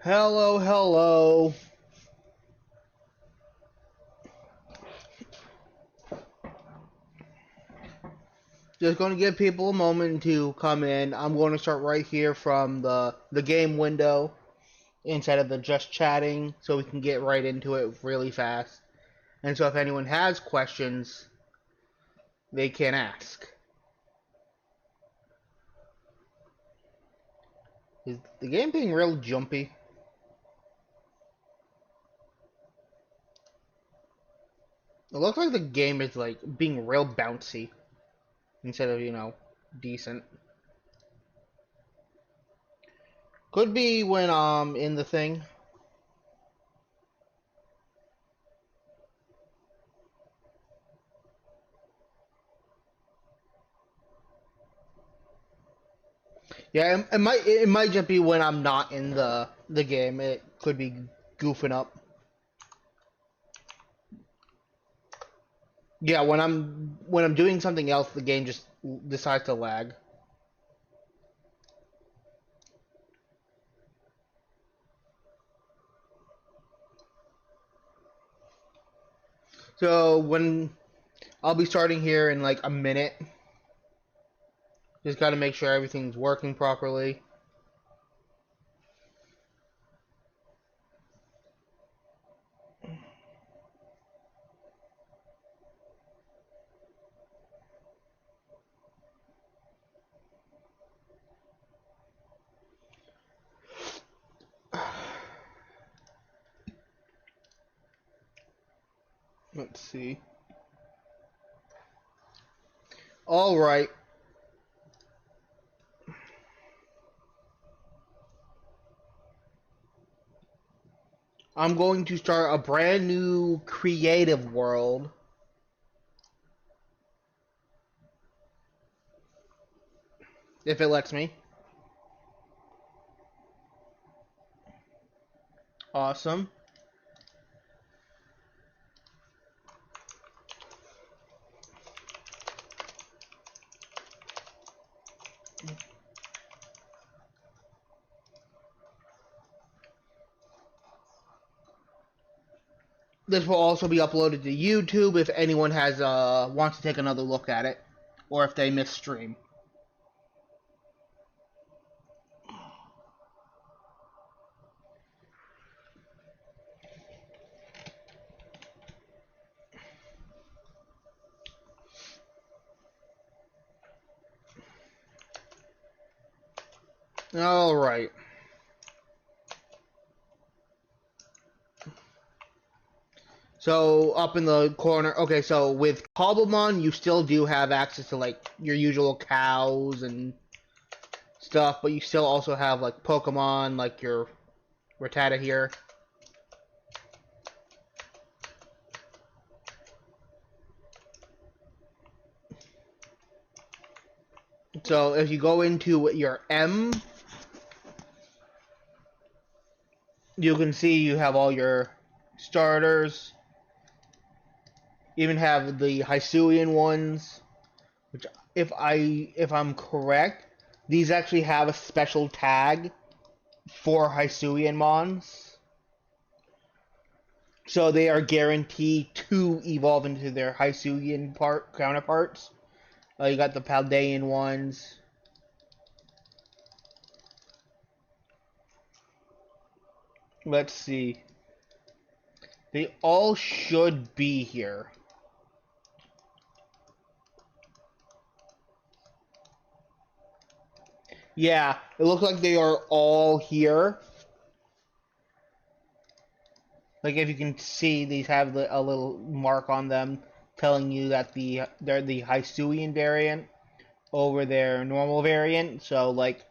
Hello, hello. Just going to give people a moment to come in. I'm going to start right here from the game window instead of the just chatting, so we can get right into it really fast. And so if anyone has questions, they can ask. Is the game being real jumpy? It looks like the game is like being real bouncy instead of, decent. Could be when in the thing. Yeah, it might just be when I'm not in the game. It could be goofing up. Yeah, when I'm doing something else, the game just decides to lag. So when I'll be starting here in like a minute. Just got to make sure everything's working properly. Let's see. All right. I'm going to start a brand new creative world. If it lets me. Awesome. This will also be uploaded to YouTube if anyone has wants to take another look at it, or if they miss stream. All right. So up in the corner, okay. So with Cobblemon, you still do have access to like your usual cows and stuff, but you still also have like Pokemon, like your Rattata here. So if you go into your M, you can see you have all your starters. Even have the Hisuian ones, which if I'm correct, these actually have a special tag for Hisuian mons. So they are guaranteed to evolve into their Hisuian counterparts. You got the Paldean ones. Let's see. They all should be here. Yeah, it looks like they are all here. Like if you can see, these have a little mark on them telling you that they're the Hisuian variant over their normal variant. So like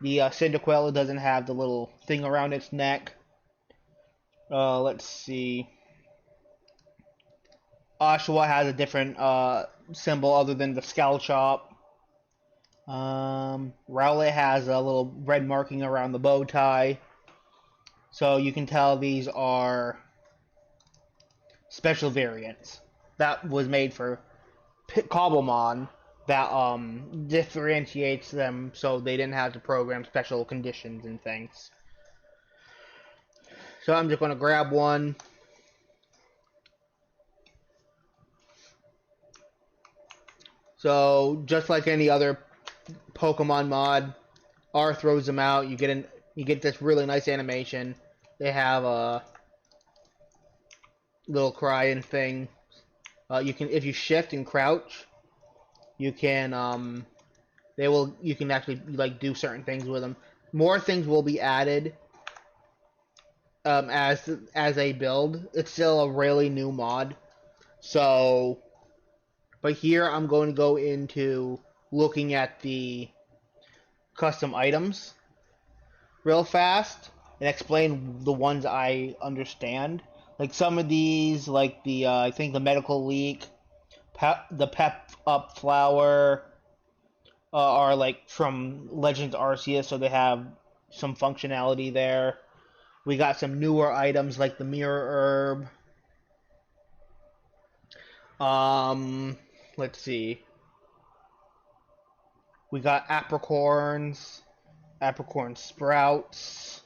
the Cyndaquil doesn't have the little thing around its neck. Let's see. Oshawa has a different symbol other than the Scowl Chop. Rowlet has a little red marking around the bow tie. So you can tell these are special variants that was made for Cobblemon that differentiates them so they didn't have to program special conditions and things. So I'm just going to grab one. So just like any other Pokemon mod, R throws them out. You get this really nice animation. They have a little crying thing. You can, if you shift and crouch, you can you can actually like do certain things with them. More things will be added as a build. It's still a really new mod. So, but here I'm going to go into looking at the custom items real fast and explain the ones I understand. Like some of these, like the I think the medical leak, the pep up flower, are like from Legends Arceus, so they have some functionality there. We got some newer items like the mirror herb. Let's see. We got apricorns, apricorn sprouts.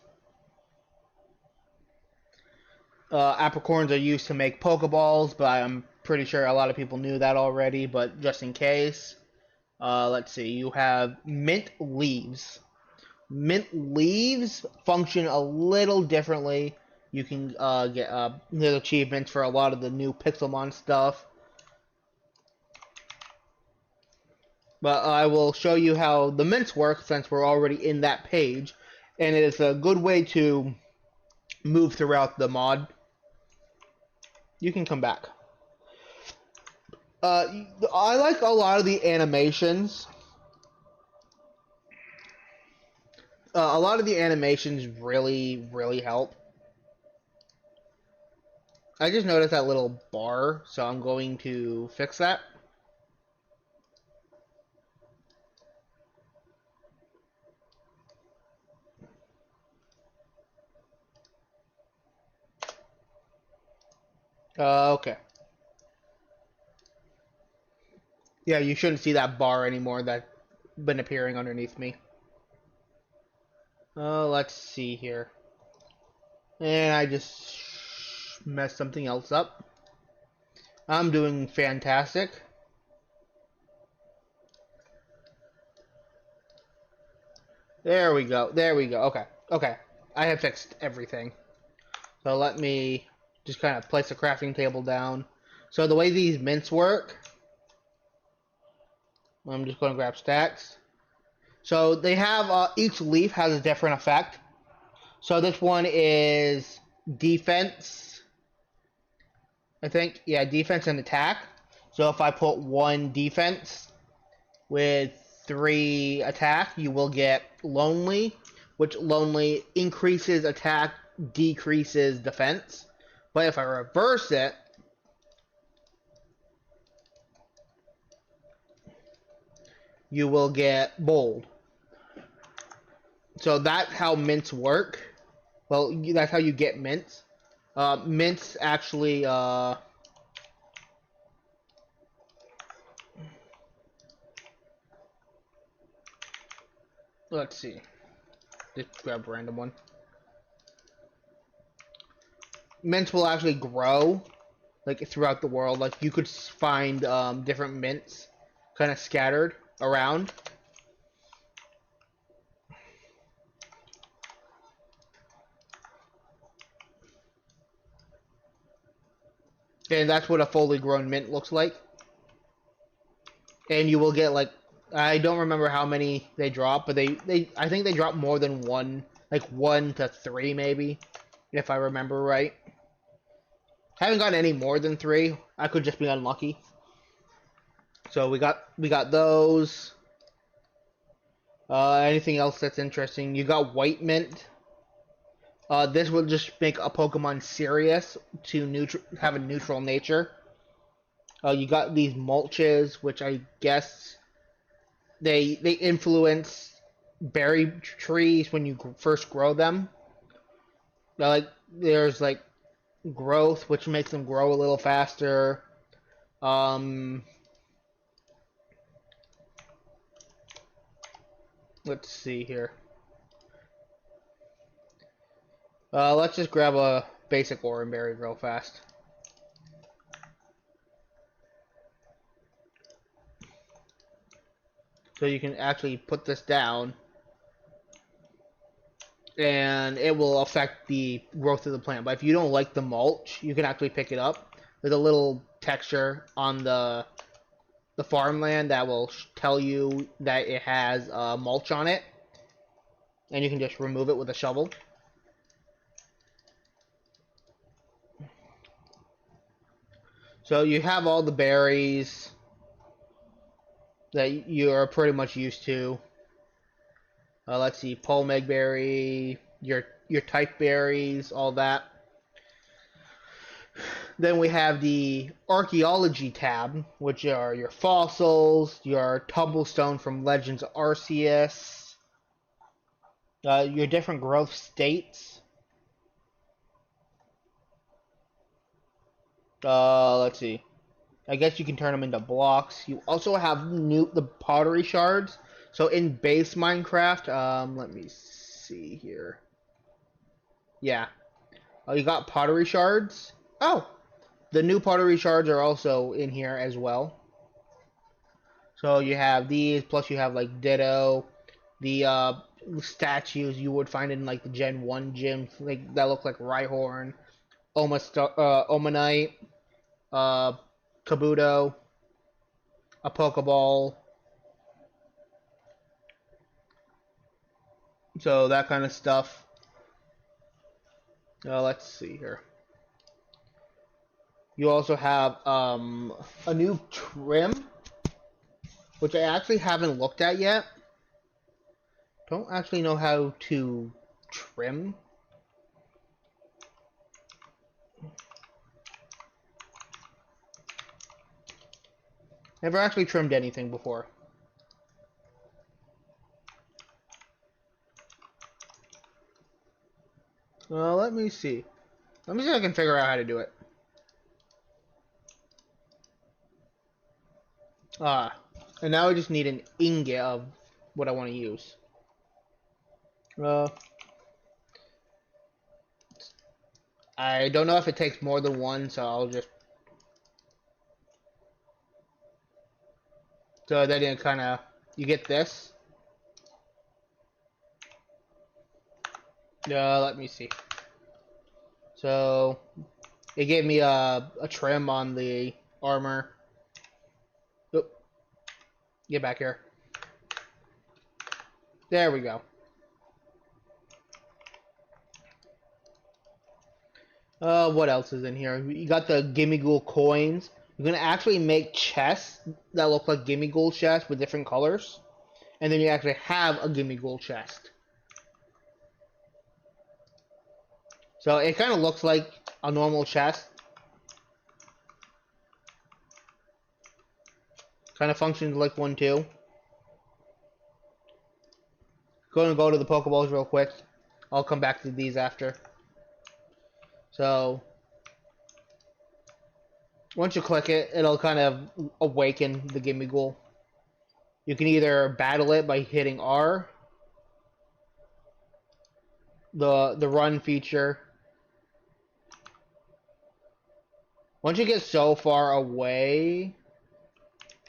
Apricorns are used to make Pokeballs, but I'm pretty sure a lot of people knew that already, but just in case. Let's see, you have mint leaves. Mint leaves function a little differently. You can get little achievements for a lot of the new Pixelmon stuff. But I will show you how the mints work since we're already in that page. And it is a good way to move throughout the mod. You can come back. I like a lot of the animations. A lot of the animations really, really help. I just noticed that little bar, so I'm going to fix that. Okay. Yeah, you shouldn't see that bar anymore that's been appearing underneath me. Let's see here. And I just messed something else up. I'm doing fantastic. There we go. There we go. Okay. Okay. I have fixed everything. So let me just kind of place the crafting table down. So the way these mints work, I'm just going to grab stacks. So they have, each leaf has a different effect. So this one is defense, I think. Yeah, defense and attack. So if I put 1 defense with 3 attack, you will get lonely, which lonely increases attack, decreases defense. But if I reverse it, you will get bold. So that's how mints work. Well, that's how you get mints. Mints actually, let's see. Just grab a random one. Mints will actually grow, like, throughout the world. Like, you could find, different mints kind of scattered around. And that's what a fully grown mint looks like. And you will get, like, I don't remember how many they drop, but I think they drop more than 1, like 1 to 3 maybe, if I remember right. Haven't gotten any more than 3. I could just be unlucky. So we got those. Anything else that's interesting? You got white mint. This will just make a Pokemon serious to have a neutral nature. You got these mulches, which I guess they influence berry trees when you first grow them. Like there's like growth, which makes them grow a little faster. Let's see here. Let's just grab a basic orange berry real fast. So you can actually put this down, and it will affect the growth of the plant. But if you don't like the mulch, you can actually pick it up. There's a little texture on the farmland that will tell you that it has mulch on it, and you can just remove it with a shovel. So you have all the berries that you're pretty much used to. Let's see, Polmeg berry, your type berries, all that. Then we have the archaeology tab, which are your fossils, your tumblestone from Legends of Arceus, your different growth states. Let's see. I guess you can turn them into blocks. You also have the pottery shards. So in base Minecraft, let me see here. Yeah. You got pottery shards. Oh, the new pottery shards are also in here as well. So you have these, plus you have like Ditto, the statues you would find in like the Gen 1 gym, like that look like Rhyhorn, Omanite, uh, Kabuto, a Pokeball. So that kind of stuff. Let's see here. You also have a new trim, which I actually haven't looked at yet. Don't actually know how to trim. Never actually trimmed anything before. Let me see. Let me see if I can figure out how to do it. And now I just need an ingot of what I want to use. I don't know if it takes more than one, so I'll just... So then it kind of... You get this. Let me see. So, it gave me a trim on the armor. Oop. Get back here. There we go. What else is in here? You got the Gimme Ghoul coins. You're gonna actually make chests that look like Gimme Ghoul chests with different colors. And then you actually have a Gimme Ghoul chest. So it kind of looks like a normal chest. Kind of functions like one too. Going to go to the Pokeballs real quick. I'll come back to these after. So once you click it, it'll kind of awaken the Gimme Ghoul. You can either battle it by hitting R, the run feature. Once you get so far away,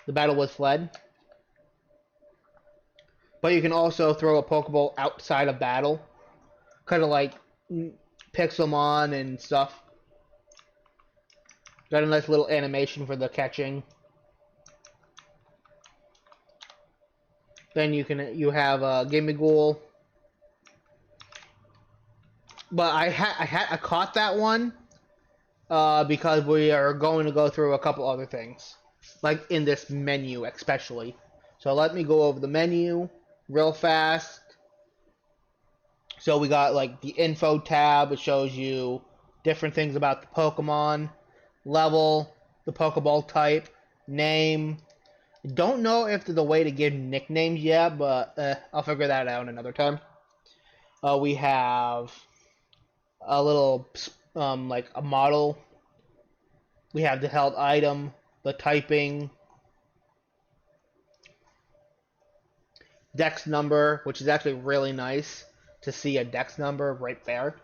the battle was fled. But you can also throw a Pokeball outside of battle. Kind of like Pixelmon and stuff. Got a nice little animation for the catching. Then you have a Gimme Ghoul. But I caught that one because we are going to go through a couple other things, like in this menu especially. So let me go over the menu real fast. So we got like the info tab. It shows you different things about the Pokemon, level, the Pokeball type, name. Don't know if there's a way to give nicknames yet, but I'll figure that out another time. We have a little like a model. We have the held item, the typing, dex number, which is actually really nice to see a dex number right there.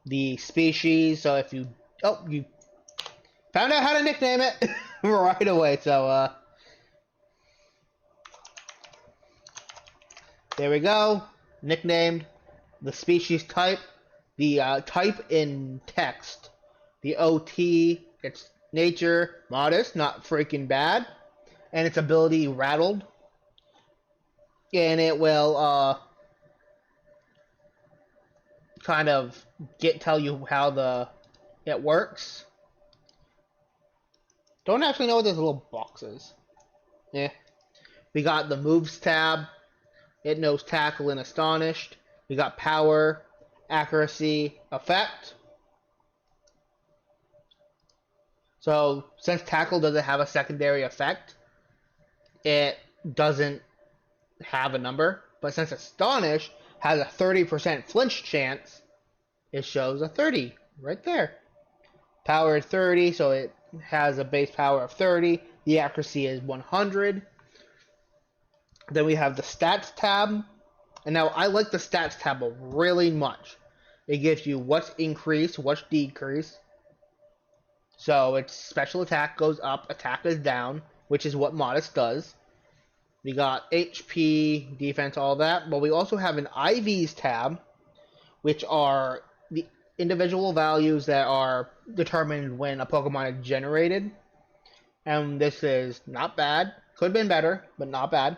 the species. So if you you found out how to nickname it right away. So there we go. Nicknamed the species type, the type in text, the OT. Its nature modest, not freaking bad, and its ability rattled. And it will kind of tell you how it works. Don't actually know what this little box is. Yeah. We got the moves tab. It knows tackle and astonished. We got power, accuracy, effect. So since tackle doesn't have a secondary effect, it doesn't have a number. But since astonish has a 30% flinch chance, it shows a 30 right there. Power 30, so it has a base power of 30. The accuracy is 100. Then we have the stats tab. And now I like the stats tab really much. It gives you what's increased, what's decreased. So its special attack goes up, attack is down, which is what Modest does. We got HP, defense, all that. But we also have an IVs tab, which are the individual values that are determined when a Pokemon is generated. And this is not bad. Could have been better, but not bad.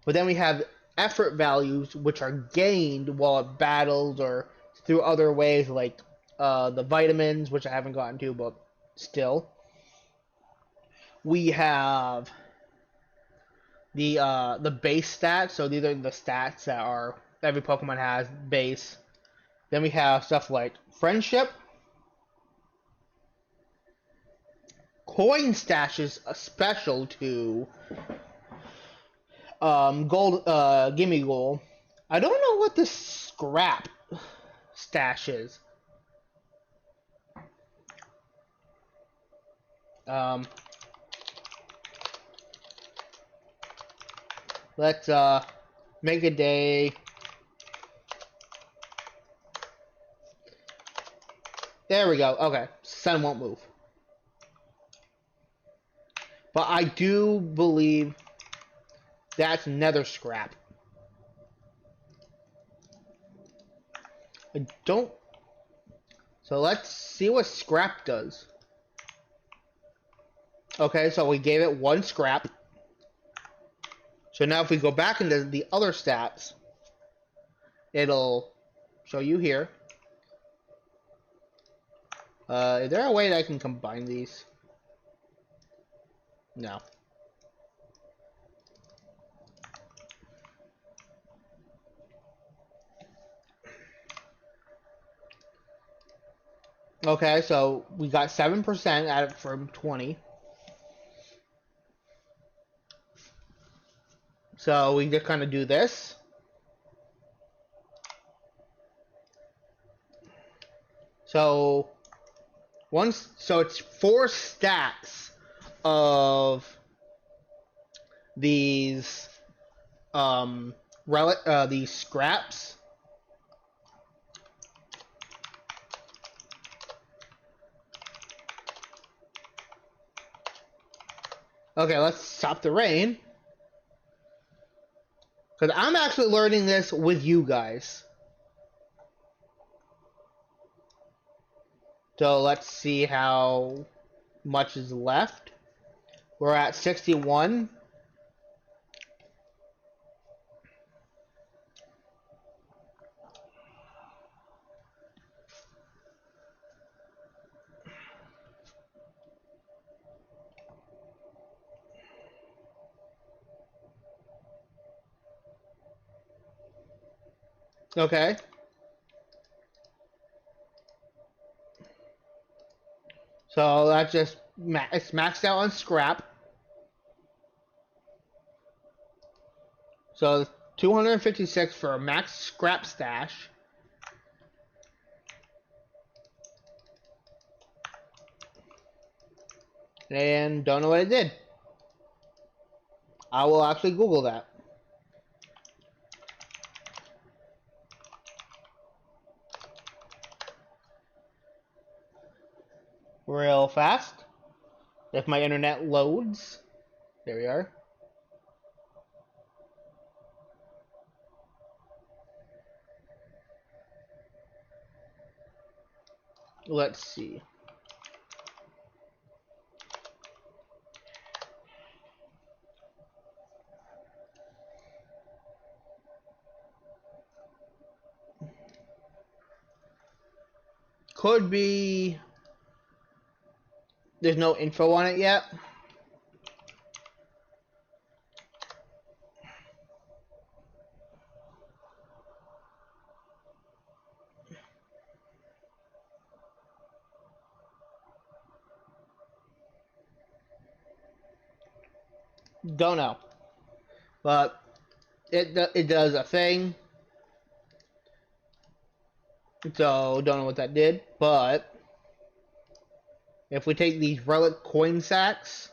But then we have effort values, which are gained while it battles or through other ways, like the vitamins, which I haven't gotten to, but still. We have the base stats, so these are the stats that are every Pokemon has base. Then we have stuff like friendship, coin stashes, a special to gold, gimme goal. I don't know what this scrap stash is. Let's make a day. There we go. Okay, sun won't move. But I do believe that's nether scrap. I don't. So let's see what scrap does. Okay, so we gave it 1 scrap. So now if we go back into the other stats, it'll show you here. Is there a way that I can combine these? No. Okay, so we got 7% out of from 20. So we just kind of do this. So it's 4 stats of these these scraps. Okay, let's stop the rain. Because I'm actually learning this with you guys. So let's see how much is left. We're at 61. Okay. So that's just it's maxed out on scrap. So 256 for a max scrap stash. And don't know what it did. I will actually Google that. real fast. If my internet loads. There we are. Let's see. Could be there's no info on it yet. Don't know. But it does a thing. So don't know what that did, but if we take these relic coin sacks,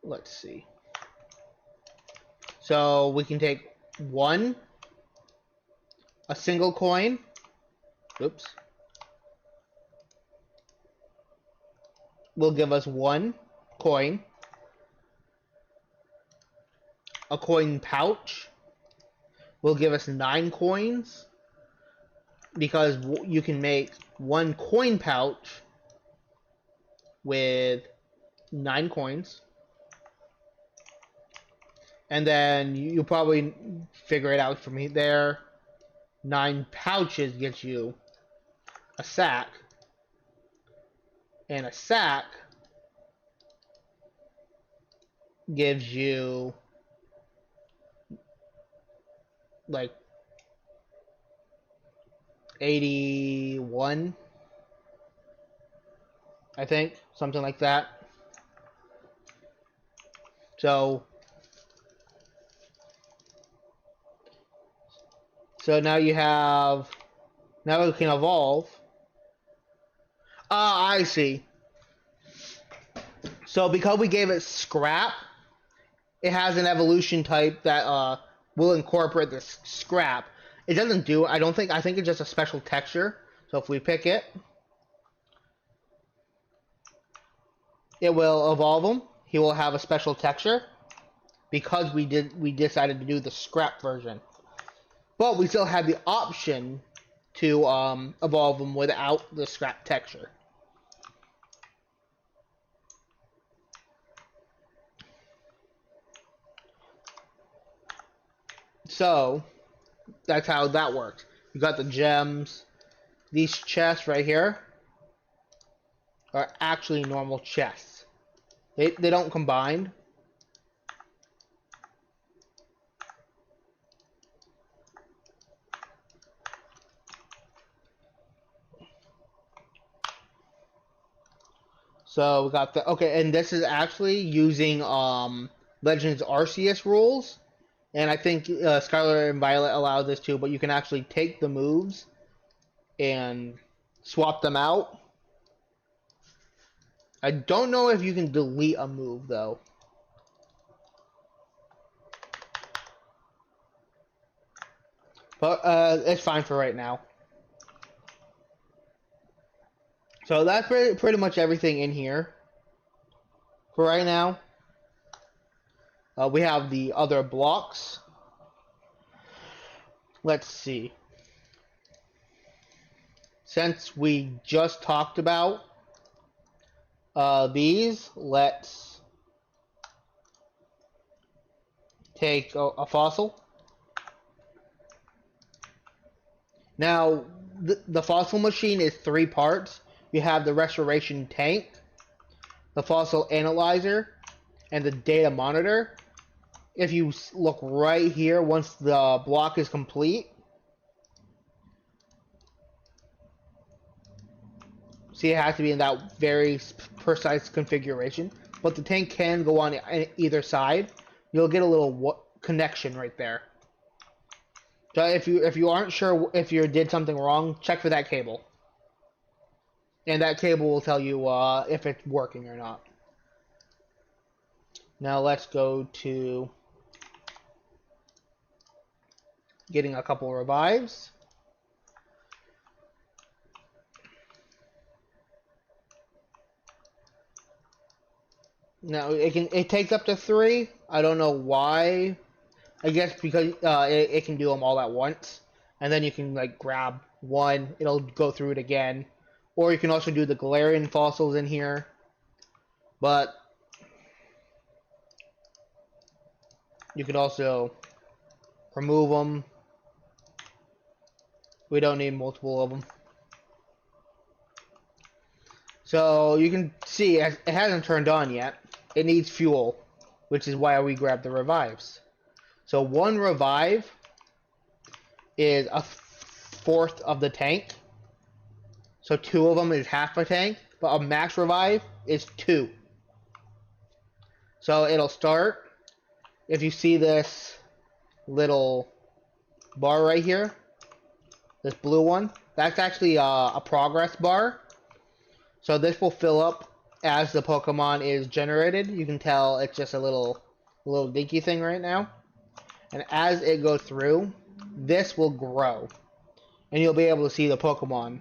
let's see. So we can take one, a single coin. Oops. Will give us one coin, a coin pouch will give us 9 coins, because you can make one coin pouch with 9 coins. And then you probably figure it out from there. 9 pouches gets you a sack. And a sack gives you like 81, I think, something like that. So now you have, now it can evolve. Ah, I see. So because we gave it scrap, it has an evolution type that will incorporate this scrap. It doesn't do, I think it's just a special texture. So if we pick it, it will evolve him. He will have a special texture because we decided to do the scrap version. But we still have the option to evolve him without the scrap texture. So that's how that works. You got the gems. These chests right here are actually normal chests. They don't combine. So we got the, okay, and this is actually using Legends Arceus rules, and I think Scarlet and Violet allow this too. But you can actually take the moves and swap them out. I don't know if you can delete a move though. But it's fine for right now. So that's pretty much everything in here for right now. We have the other blocks. Let's see. Since we just talked about these, let's take a fossil. Now, the fossil machine is 3 parts. You have the restoration tank, the fossil analyzer, and the data monitor. If you look right here, once the block is complete, see, it has to be in that very precise configuration. But the tank can go on either side. You'll get a little connection right there. So if you aren't sure if you did something wrong, check for that cable. And that cable will tell you if it's working or not. Now let's go to getting a couple revives. No, it takes up to 3. I don't know why. I guess because it can do them all at once, and then you can like grab one. It'll go through it again, or you can also do the Galarian fossils in here. But you could also remove them. We don't need multiple of them. So you can see it hasn't turned on yet. It needs fuel, which is why we grab the revives. So one revive is a fourth of the tank. So 2 of them is half a tank, but a max revive is 2. So it'll start, if you see this little bar right here, this blue one, that's actually a progress bar. So this will fill up as the Pokemon is generated. You can tell it's just a little dinky thing right now. And as it goes through, this will grow. And you'll be able to see the Pokemon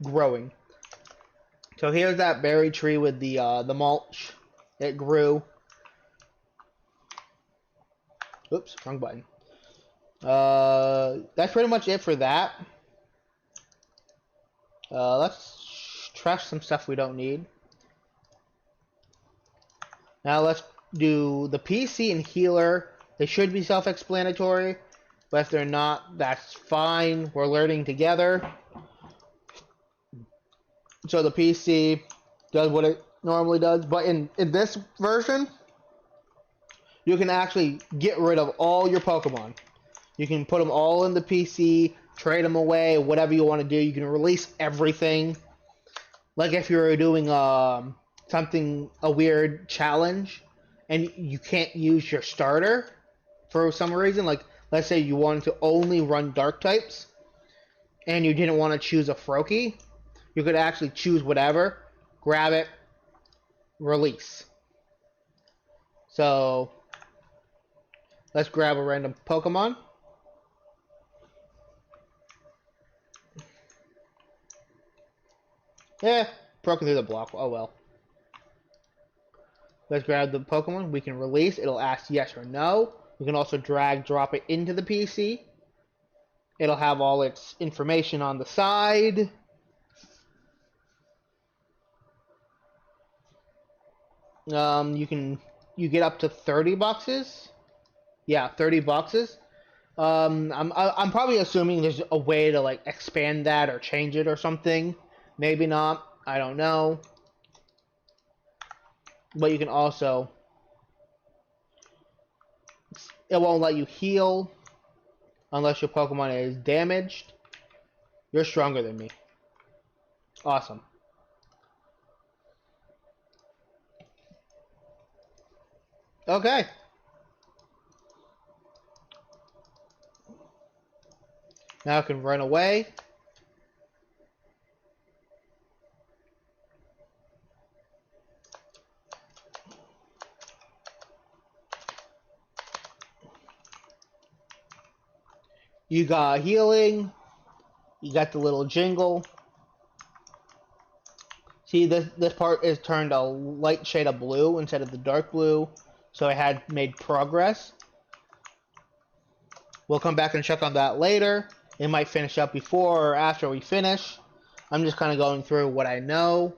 growing. So here's that berry tree with the mulch. It grew. Oops, wrong button. That's pretty much it for that. Let's trash some stuff we don't need. Now let's do the PC and healer. They should be self-explanatory, but if they're not, that's fine. We're learning together. So the PC does what it normally does, but in this version, you can actually get rid of all your Pokemon. You can put them all in the PC, trade them away, whatever you want to do. You can release everything. Like if you're doing a weird challenge, and you can't use your starter for some reason. Like let's say you wanted to only run Dark types, and you didn't want to choose a Froakie. You could actually choose whatever, grab it, release. So let's grab a random Pokemon. Yeah, broken through the block. Oh well. Let's grab the Pokemon. We can release. It'll ask yes or no. We can also drag, drop it into the PC. It'll have all its information on the side. You get up to 30 boxes. Yeah, 30 boxes. I'm probably assuming there's a way to like expand that or change it or something. Maybe not. I don't know. But you can also, it won't let you heal unless your Pokemon is damaged. You're stronger than me. Awesome. Okay. Now I can run away. You got healing. You got the little jingle. See, this part is turned a light shade of blue instead of the dark blue, so it had made progress. We'll come back and check on that later. It might finish up before or after we finish. I'm just kind of going through what I know.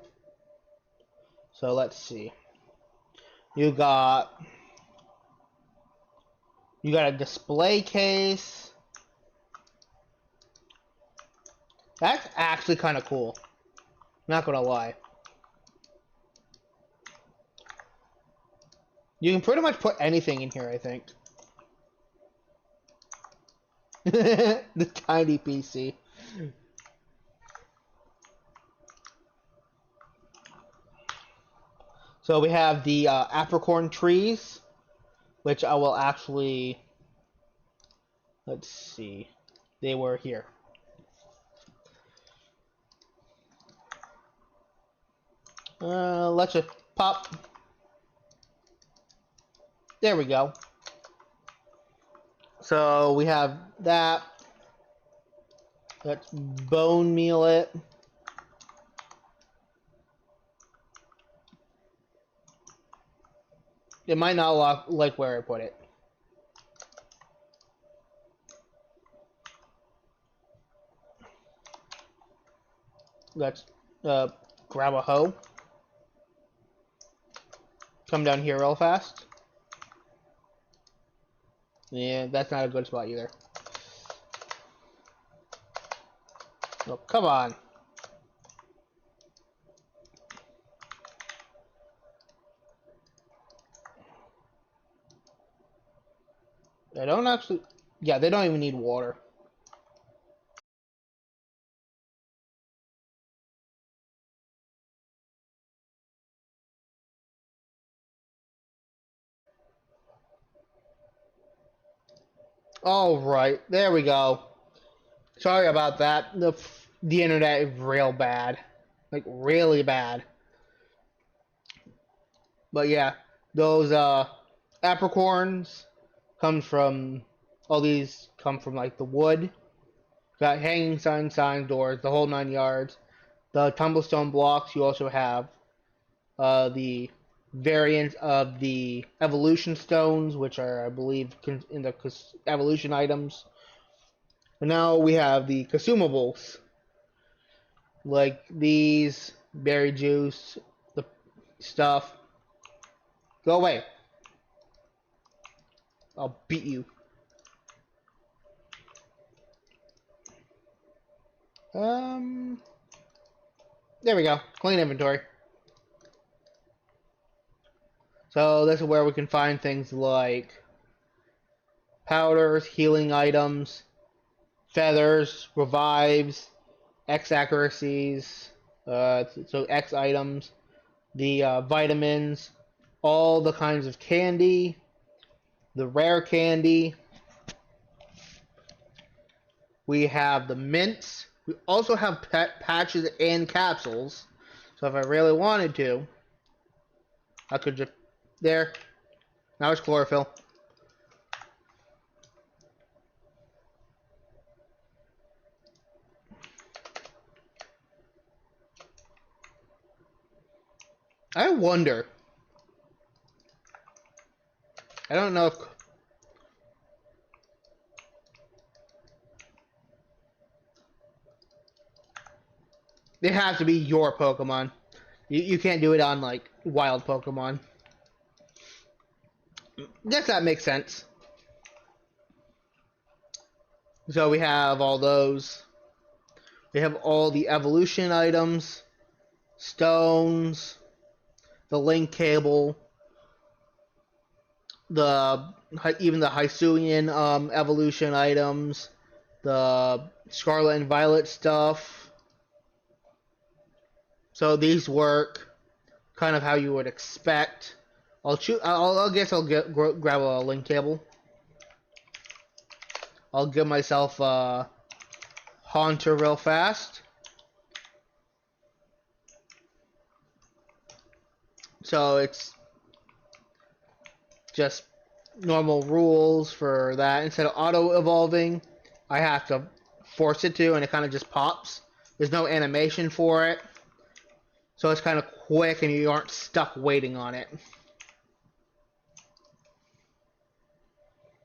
So let's see. You got a display case. That's actually kind of cool. Not gonna lie. You can pretty much put anything in here, I think. The tiny PC. So we have the apricorn trees, which I will actually, let's see, they were here. Let's just pop. There we go. So we have that. Let's bone meal it. It might not like where I put it. Let's grab a hoe. Come down here real fast. Yeah, that's not a good spot either. Oh, come on. They don't actually... Yeah, they don't even need water. Alright, there we go. Sorry about that. The internet is real bad. Like, really bad. But yeah, those apricorns comes from... All these come from, like, the wood. Got hanging signs, doors, the whole 9 yards. The tumblestone blocks, you also have the variants of the evolution stones, which are, I believe, in the evolution items. And now we have the consumables, like these, berry juice, the stuff. Go away. I'll beat you. There we go. Clean inventory. So this is where we can find things like powders, healing items, feathers, revives, X accuracies, so X items, the vitamins, all the kinds of candy, the rare candy. We have the mints. We also have pet patches and capsules. So if I really wanted to, I could just... There. Now it's chlorophyll. I wonder. I don't know if... They have to be your Pokemon. You can't do it on, like, wild Pokemon. Guess that makes sense. So we have all those. We have all the evolution items, stones, the link cable, even the Hisuian evolution items, the Scarlet and Violet stuff. So these work kind of how you would expect. I guess I'll grab a link cable. I'll give myself a Haunter real fast. So it's just normal rules for that. Instead of auto-evolving, I have to force it to, and it kind of just pops. There's no animation for it. So it's kind of quick, and you aren't stuck waiting on it.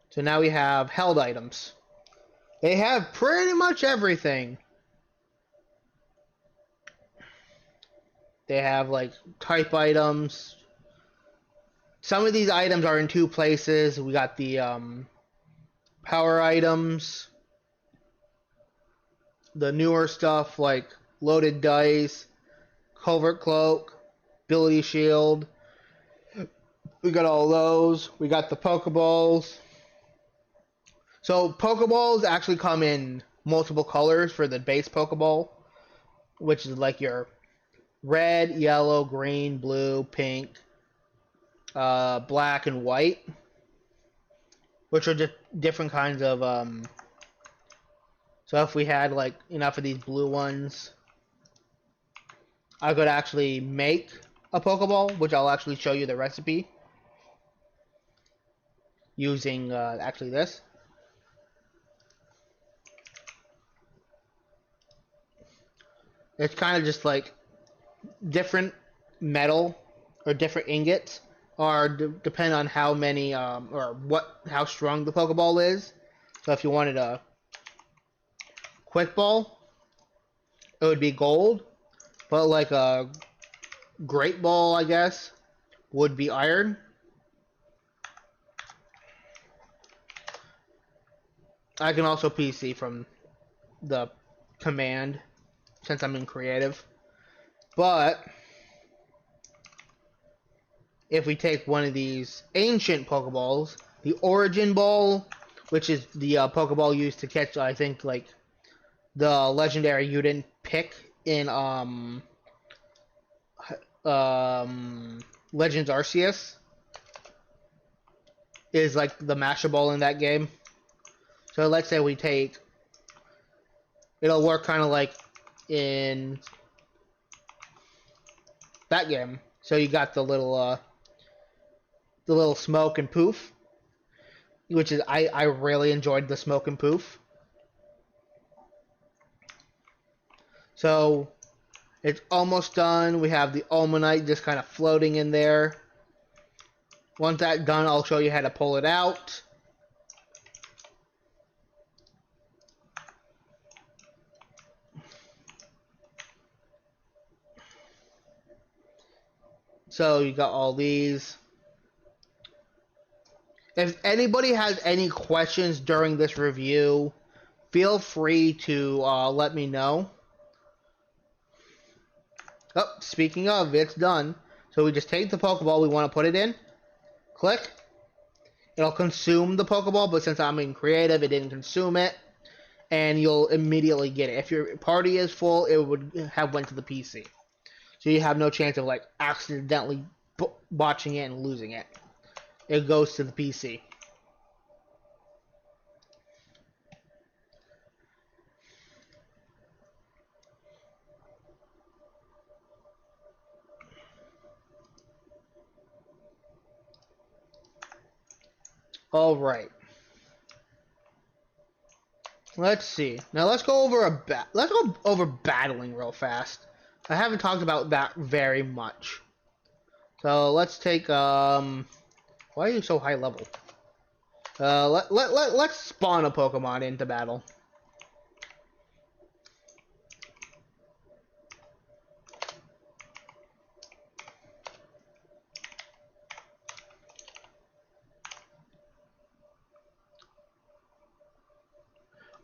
So now we have held items. They have pretty much everything. They have, like, type items. Some of these items are in 2 places. We got the power items. The newer stuff, like loaded dice, covert cloak, ability shield. We got all those. We got the Pokeballs. So Pokeballs actually come in multiple colors for the base Pokeball, which is like your red, yellow, green, blue, pink, black, and white, which are just different kinds of so if we had like enough of these blue ones, I could actually make a Pokeball, which I'll actually show you the recipe using actually this. It's kind of just like different metal or different ingots are depend on how many or how strong the Pokeball is. So if you wanted a quick ball, it would be gold. But like a great ball, I guess, would be iron. I can also PC from the command since I'm in creative. But if we take one of these ancient Pokeballs, the Origin Ball, which is the Pokeball used to catch, I think, like the legendary you didn't pick in Legends Arceus, is like the Master Ball in that game. So let's say we take, it'll work kind of like in that game. So you got the little smoke and poof, which is I really enjoyed the smoke and poof. So it's almost done. We have the Almanite just kind of floating in there. Once that's done, I'll show you how to pull it out. So you got all these. If anybody has any questions during this review, feel free to let me know. Oh, speaking of, it's done. So we just take the Pokeball we want to put it in, click. It'll consume the Pokeball, but since I'm in creative, it didn't consume it, and you'll immediately get it. If your party is full, it would have went to the PC. So you have no chance of like accidentally watching it and losing it. It goes to the PC. All right. Let's see. Now let's go over battling real fast. I haven't talked about that very much. So let's take why are you so high level? Let's spawn a Pokemon into battle.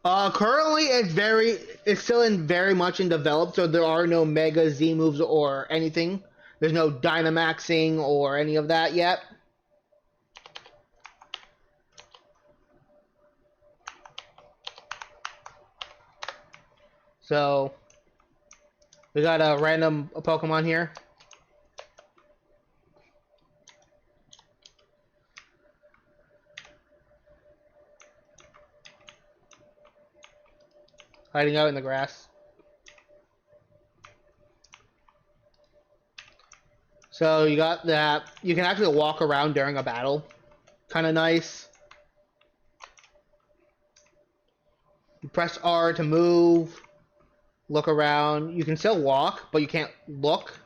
Currently it's still in very much in develop, so there are no Mega Z moves or anything. There's no Dynamaxing or any of that yet. So we got a random Pokemon here. Hiding out in the grass. So you got that. You can actually walk around during a battle. Kind of nice. You press R to move. Look around. You can still walk, but you can't look.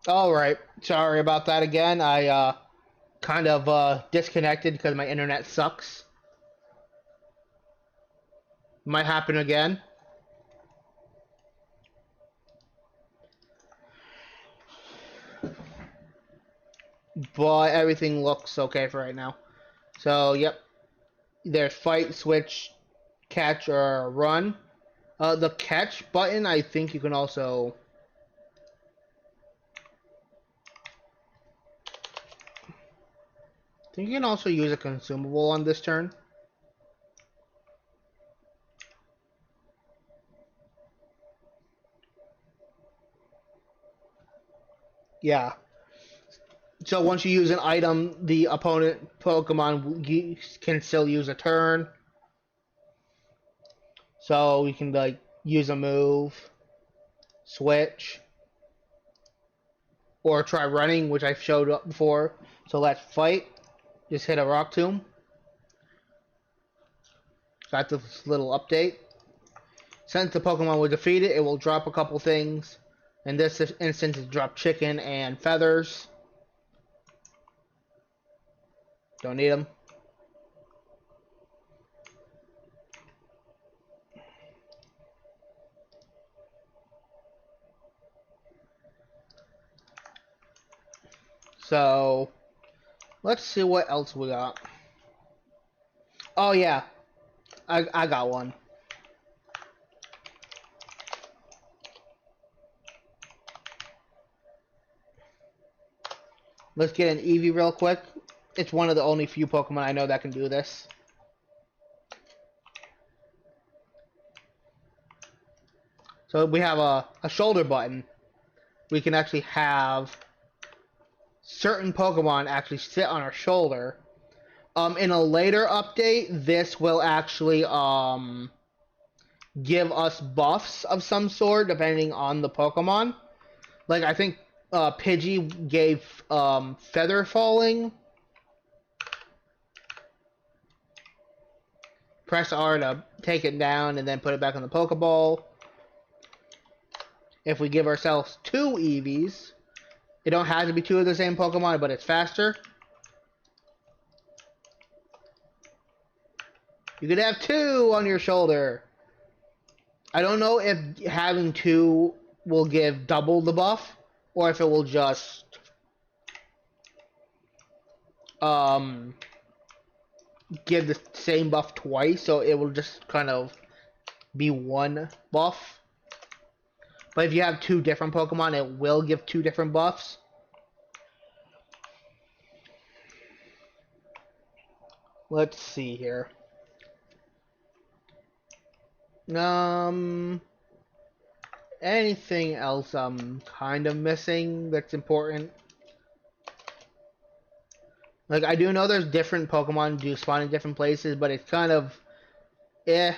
Alright. Sorry about that again. I kind of disconnected because my internet sucks. Might happen again. But everything looks okay for right now. So, yep. There's fight, switch, catch, or run. The catch button, I think you can also... I think you can also use a consumable on this turn. Yeah. So once you use an item, the opponent Pokemon can still use a turn. So you can like use a move, switch, or try running, which I've showed up before. So let's fight. Just hit a Rock Tomb. Got this little update. Since the Pokemon was defeated, it will drop a couple things. In this instance, it dropped chicken and feathers. Don't need them. So, let's see what else we got. Oh yeah, I got one. Let's get an Eevee real quick. It's one of the only few Pokemon I know that can do this. So we have a shoulder button. We can actually have certain Pokemon actually sit on our shoulder. In a later update, this will actually give us buffs of some sort depending on the Pokemon. Like I think Pidgey gave feather falling. Press R to take it down and then put it back in the Pokeball. If we give ourselves 2 Eevees, it don't have to be 2 of the same Pokemon, but it's faster. You could have 2 on your shoulder. I don't know if having 2 will give double the buff, or if it will just give the same buff twice, so it will just kind of be 1 buff. But if you have 2 different Pokemon, it will give 2 different buffs. Let's see here. Anything else I'm kind of missing that's important? Like, I do know there's different Pokemon do spawn in different places, but it's kind of, I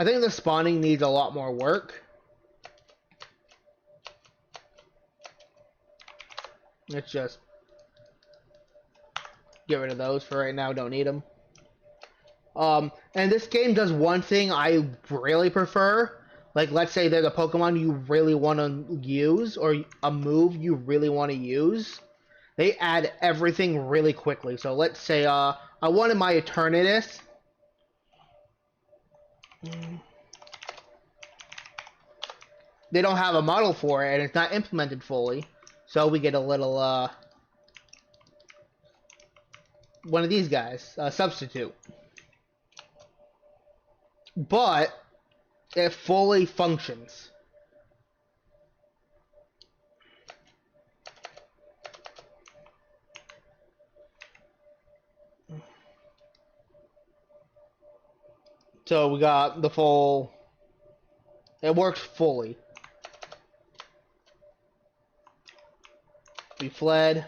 think the spawning needs a lot more work. Let's just get rid of those for right now. Don't need them. And this game does one thing I really prefer. Like, let's say there's a Pokemon you really want to use, or a move you really want to use. They add everything really quickly. So let's say, I wanted my Eternatus. They don't have a model for it, and it's not implemented fully. So we get a little, one of these guys, substitute. But it fully functions. So we got the full, it works fully. We fled.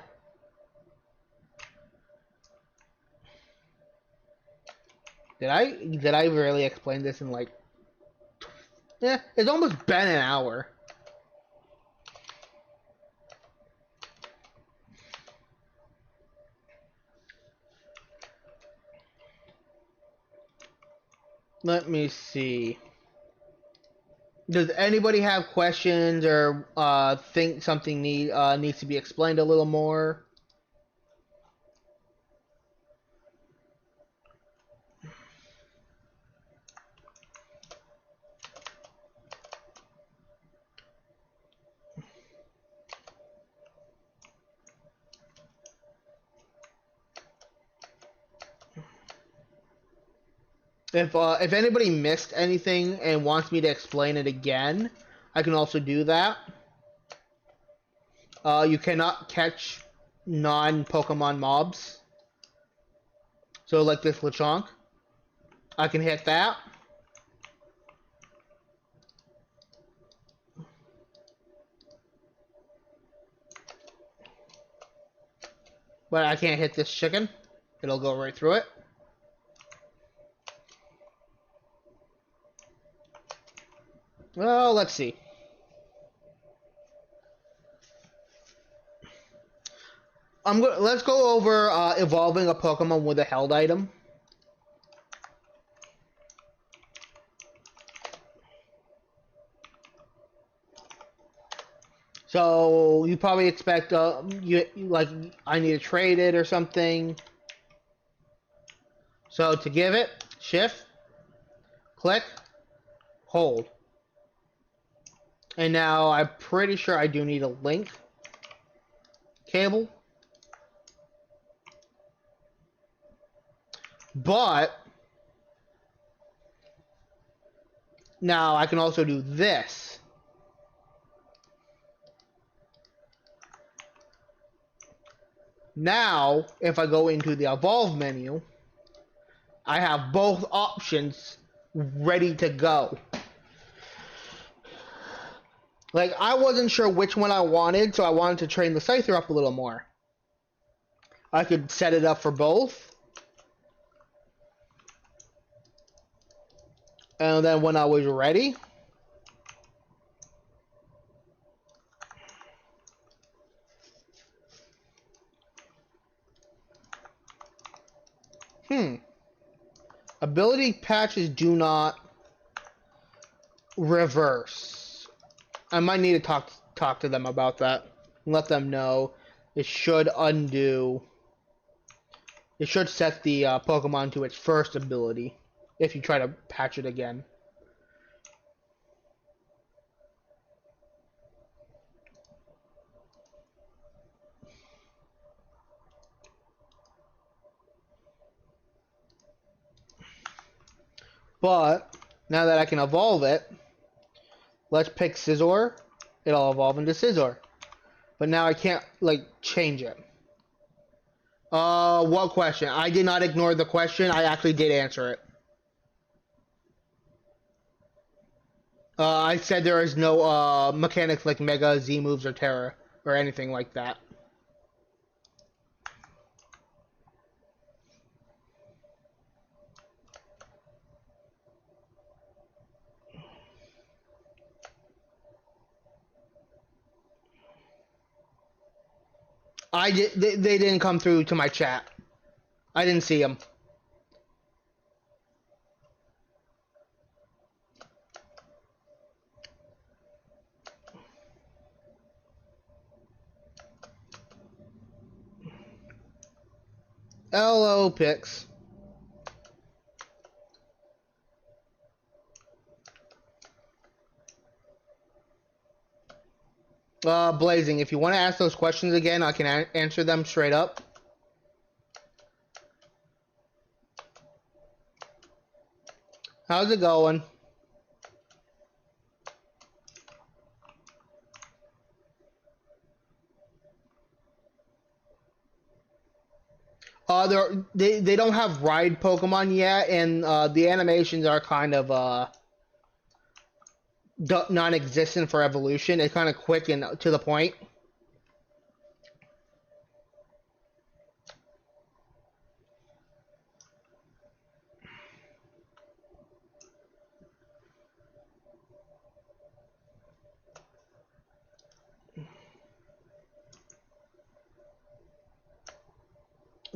Did I really explain this in like, yeah, it's almost been an hour. Let me see. Does anybody have questions or think something needs to be explained a little more? If anybody missed anything and wants me to explain it again, I can also do that. You cannot catch non-Pokemon mobs. So like this Lechonk. I can hit that. But I can't hit this chicken. It'll go right through it. Well, let's see. Let's go over evolving a Pokemon with a held item. So you probably expect like I need to trade it or something. So to give it, shift, click, hold. And now I'm pretty sure I do need a link cable. But now I can also do this. Now, if I go into the Evolve menu, I have both options ready to go. Like, I wasn't sure which one I wanted, so I wanted to train the Scyther up a little more. I could set it up for both. And then when I was ready, ability patches do not reverse. I might need to talk to them about that. Let them know it should undo. It should set the Pokemon to its first ability if you try to patch it again. But now that I can evolve it, let's pick Scizor. It'll evolve into Scizor. But now I can't like change it. What question? I did not ignore the question. I actually did answer it. I said there is no mechanics like Mega, Z moves, or Terra, or anything like that. They didn't come through to my chat. I didn't see them. Hello, Pix. Blazing, if you want to ask those questions again, I can answer them straight up. How's it going? They don't have ride Pokemon yet, and the animations are kind of non-existent for evolution. It's kind of quick and to the point.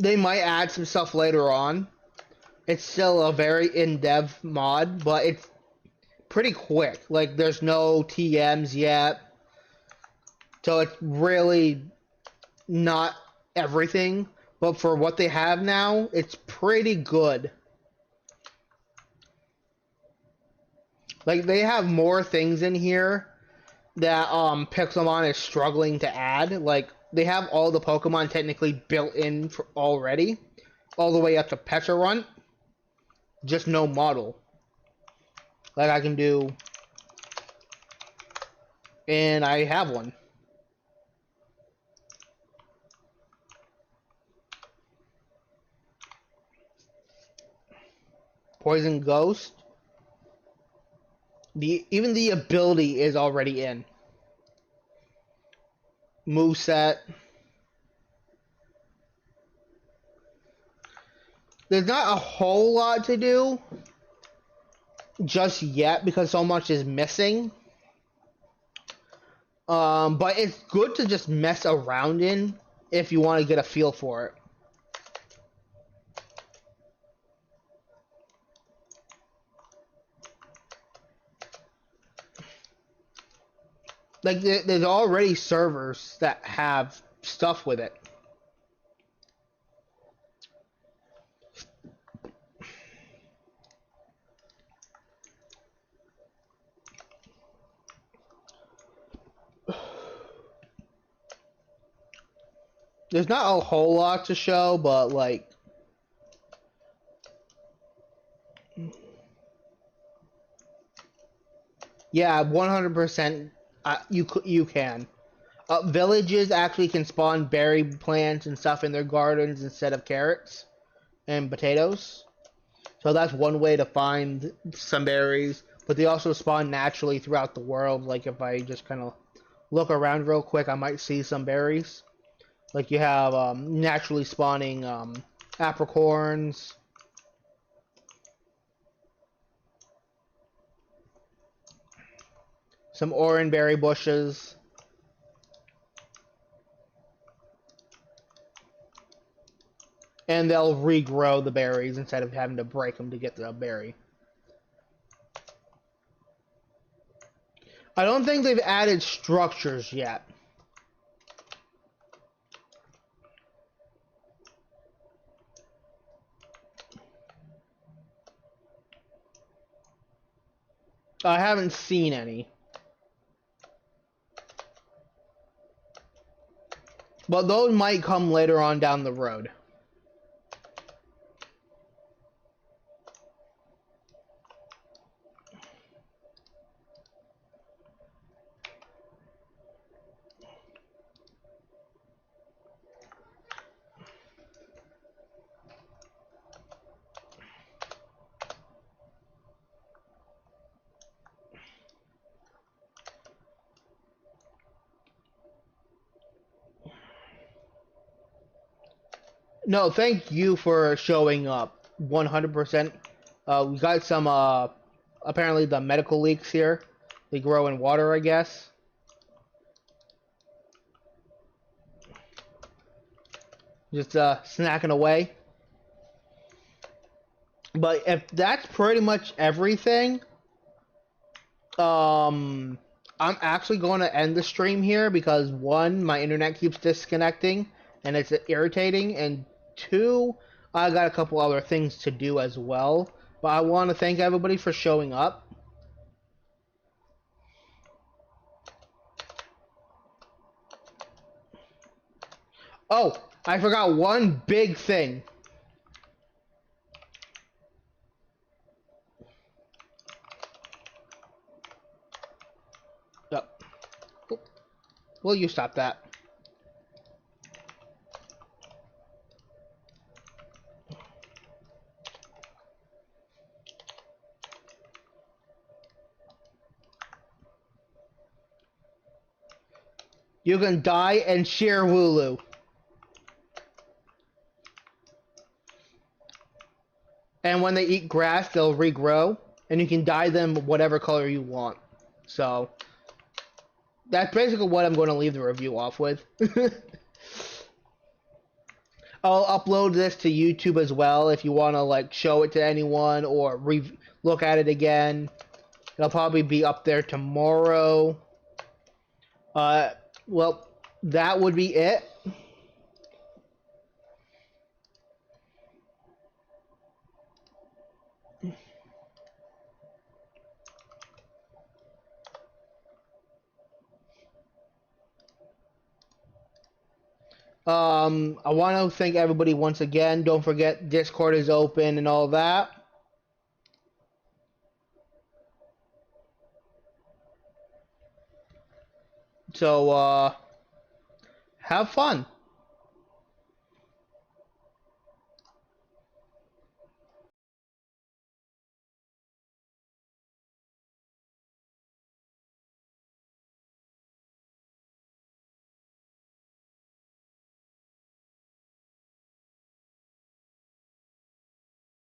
They might add some stuff later on. It's still a very in-depth mod, but it's pretty quick. Like, there's no TMs yet. So it's really not everything. But for what they have now, it's pretty good. Like, they have more things in here that Pixelmon is struggling to add. Like, they have all the Pokemon technically built in already, all the way up to Pecharunt, just no model. Like I can do, and I have one. Poison Ghost. Even the ability is already in. Moveset. There's not a whole lot to do just yet because so much is missing. But it's good to just mess around in if you want to get a feel for it. Like there's already servers that have stuff with it. There's not a whole lot to show, but like, yeah, 100%. You can. Villages actually can spawn berry plants and stuff in their gardens instead of carrots and potatoes. So that's one way to find some berries. But they also spawn naturally throughout the world. Like if I just kind of look around real quick, I might see some berries. Like you have naturally spawning apricorns. Some orangeberry bushes. And they'll regrow the berries instead of having to break them to get the berry. I don't think they've added structures yet. I haven't seen any. But those might come later on down the road. No, thank you for showing up. 100%. We got some, apparently the medical leeks here. They grow in water, I guess. Just, snacking away. But if that's pretty much everything, I'm actually going to end the stream here because one, my internet keeps disconnecting and it's irritating, and two, I got a couple other things to do as well. But I want to thank everybody for showing up. Oh, I forgot one big thing. Yep. Will you stop that? You can die and share Wooloo. And when they eat grass, they'll regrow. And you can dye them whatever color you want. So, that's basically what I'm going to leave the review off with. I'll upload this to YouTube as well if you want to like show it to anyone or look at it again. It'll probably be up there tomorrow. Well, that would be it. I want to thank everybody once again. Don't forget Discord is open and all that. So, have fun.